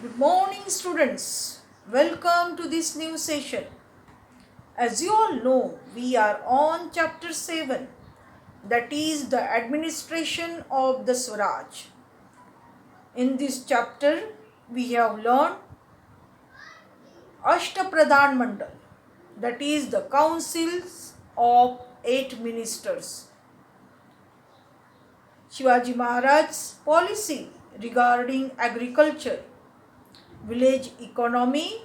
Good morning, students. Welcome to this new session. As you all know, we are on chapter 7, that is the administration of the Swaraj. In this chapter, we have learned Ashtapradhan Mandal, that is the councils of 8 ministers. Shivaji Maharaj's policy regarding agriculture, village economy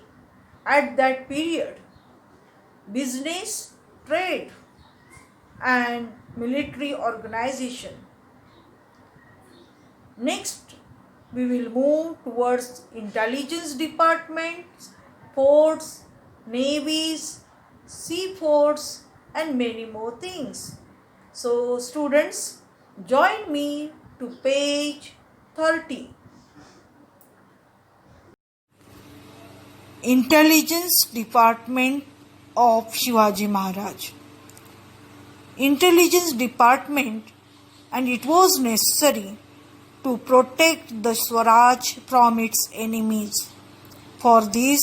at that period, business, trade, and military organization. Next, we will move towards intelligence departments, forts, navies, sea forts, and many more things. So, students, join me to page 30. Intelligence Department of Shivaji Maharaj. Intelligence Department, and it was necessary to protect the Swaraj from its enemies. For this,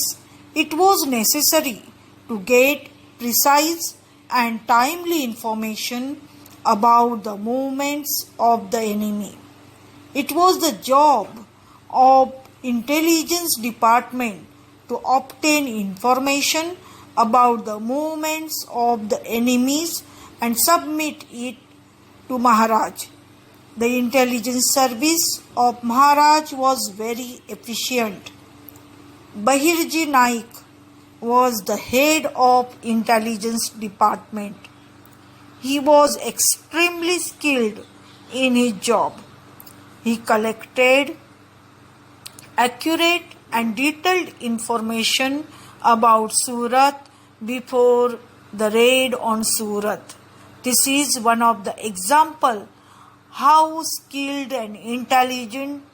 it was necessary to get precise and timely information about the movements of the enemy. It was the job of Intelligence Department to obtain information about the movements of the enemies and submit it to Maharaj. The intelligence service of Maharaj was very efficient. Bahirji Naik was the head of intelligence department. He was extremely skilled in his job. He collected accurate and detailed information about Surat before the raid on Surat. This is one of the example how skilled and intelligent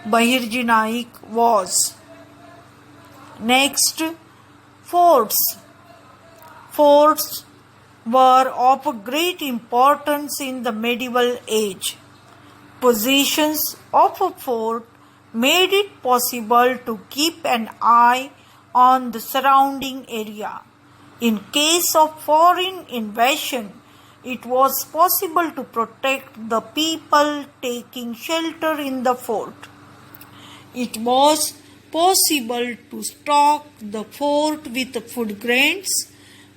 Bahirji Naik was. Next, forts. Forts were of great importance in the medieval age. Positions of a fort made it possible to keep an eye on the surrounding area. In case of foreign invasion, it was possible to protect the people taking shelter in the fort. It was possible to stock the fort with food grains,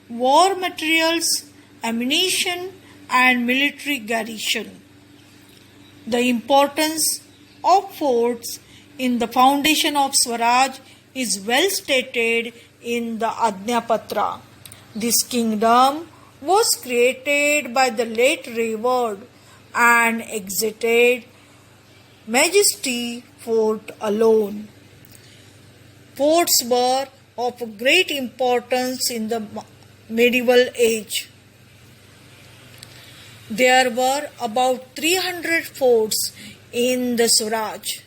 war materials, ammunition, and military garrison. The importance of forts in the foundation of Swaraj is well stated in the Ajnapatra. This kingdom was created by the late revered and exited Majesty Fort alone. Forts were of great importance in the medieval age. There were about 300 forts in the Swaraj.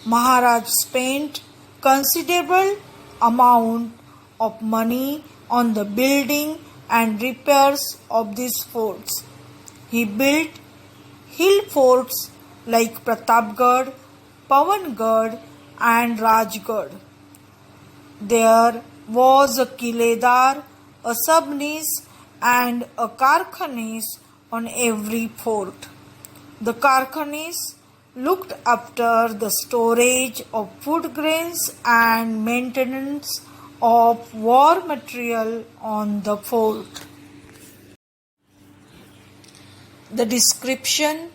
Maharaj spent considerable amount of money on the building and repairs of these forts. He built hill forts like Pratapgarh, Pavangarh, and Rajgarh. There was a Kiledar, a subnice, and a Karkhanis on every fort. The Karkhanis looked after the storage of food grains and maintenance of war material on the fort. The description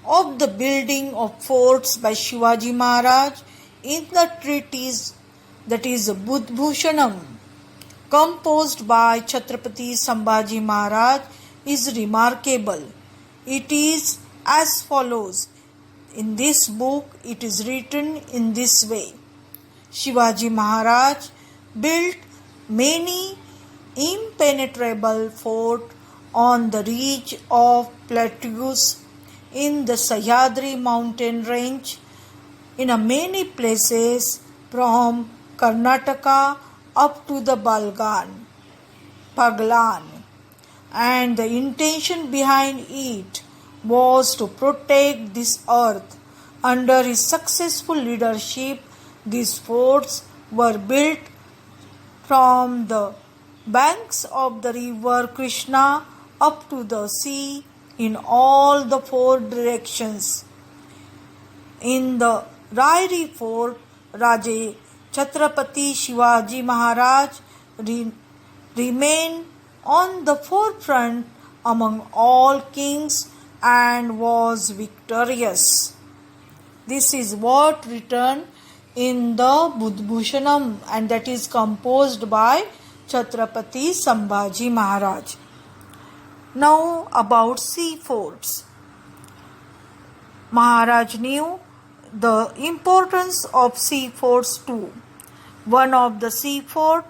of the building of forts by Shivaji Maharaj in the treatise, that is Budbhushanam, composed by Chhatrapati Sambhaji Maharaj, is remarkable. It is as follows. In this book, it is written in this way. Shivaji Maharaj built many impenetrable forts on the ridge of plateaus in the Sahyadri mountain range, in many places from Karnataka up to the Paglan, and the intention behind it was to protect this earth. Under his successful leadership, these forts were built from the banks of the river Krishna up to the sea in all the four directions. In the Rairi fort, Raja Chhatrapati Shivaji Maharaj remained on the forefront among all kings and was victorious. This is what written in the Budbhushanam, and that is composed by Chhatrapati Sambhaji Maharaj. Now about sea forts. Maharaj knew the importance of sea forts too. One of the sea fort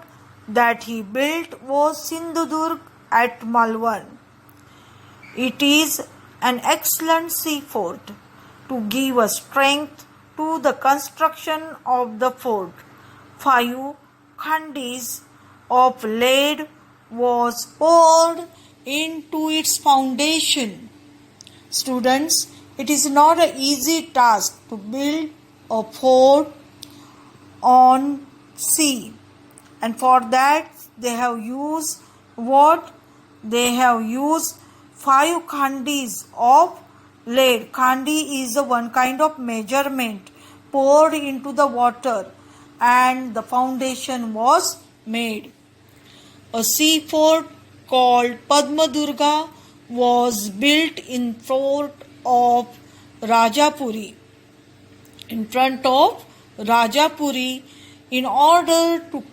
that he built was Sindhudurg at Malwan. It is an excellent sea fort. To give a strength to the construction of the fort, 5 khandis of lead was poured into its foundation. Students, it is not an easy task to build a fort on sea, and for that they have used what? They have used 5 khandis of lead. Khandi is one kind of measurement poured into the water, and the foundation was made. A sea fort called Padma Durga was built in front of Rajapuri, in order to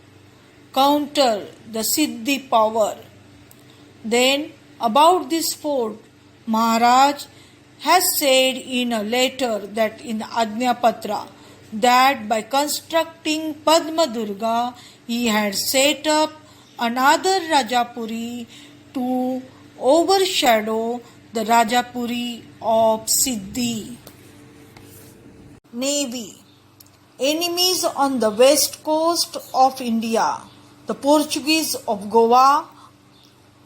counter the Siddhi power. Then about this fort, Maharaj has said in a letter that in Ajna Patra that by constructing Padma Durga he had set up another Rajapuri to overshadow the Rajapuri of Siddhi. Navy. Enemies on the west coast of India, the Portuguese of Goa,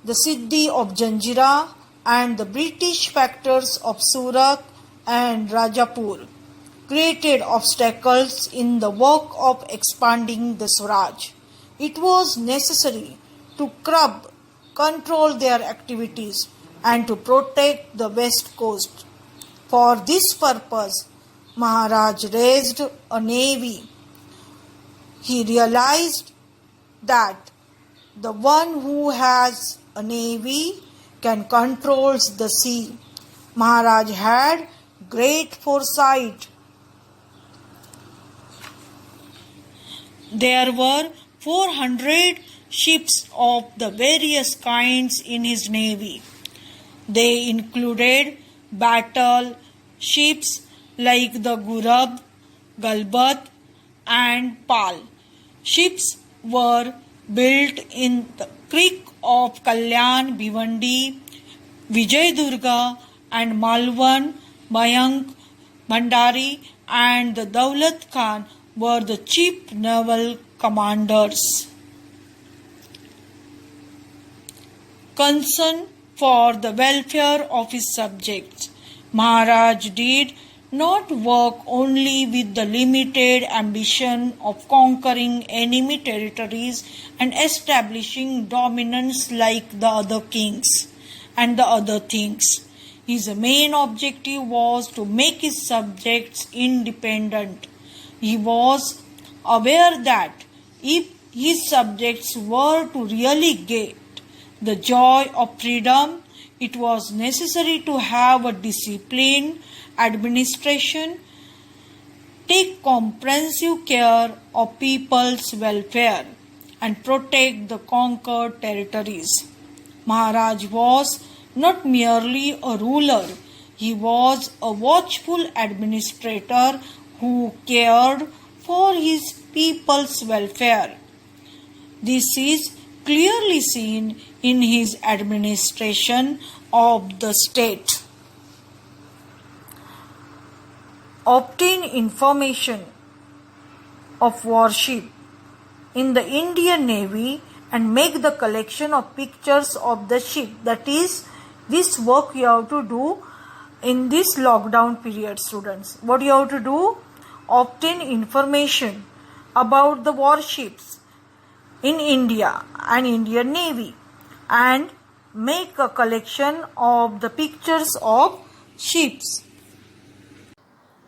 the Siddhi of Janjira, and the British factors of Surat and Rajapur created obstacles in the work of expanding the Swaraj. It was necessary to control their activities and to protect the west coast. For this purpose, Maharaj raised a navy. He realized that the one who has a navy can control the sea. Maharaj had great foresight. There were 400 ships of the various kinds in his navy. They included battle ships like the Gurab, Galbat and Pal. Ships were built in the creek of Kalyan, Bhivandi, Vijay Durga and Malwan. Mayank, Bhandari and the Daulat Khan were the chief naval commanders. Concern for the welfare of his subjects. Maharaj did not work only with the limited ambition of conquering enemy territories and establishing dominance like the other kings and the other things. His main objective was to make his subjects independent. He was aware that if his subjects were to really get the joy of freedom, it was necessary to have a disciplined administration, take comprehensive care of people's welfare, and protect the conquered territories. Maharaj was not merely a ruler, he was a watchful administrator who cared for his people's welfare. This is clearly seen in his administration of the state. Obtain information of warship in the Indian Navy and make the collection of pictures of the ship. That is, this work you have to do in this lockdown period, students, what you have to do? Obtain information about the warships in India and Indian Navy and make a collection of the pictures of ships.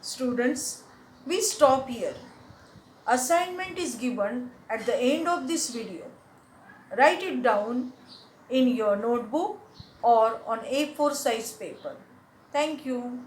Students, we stop here. Assignment is given at the end of this video. Write it down in your notebook or on A4 size paper. Thank you.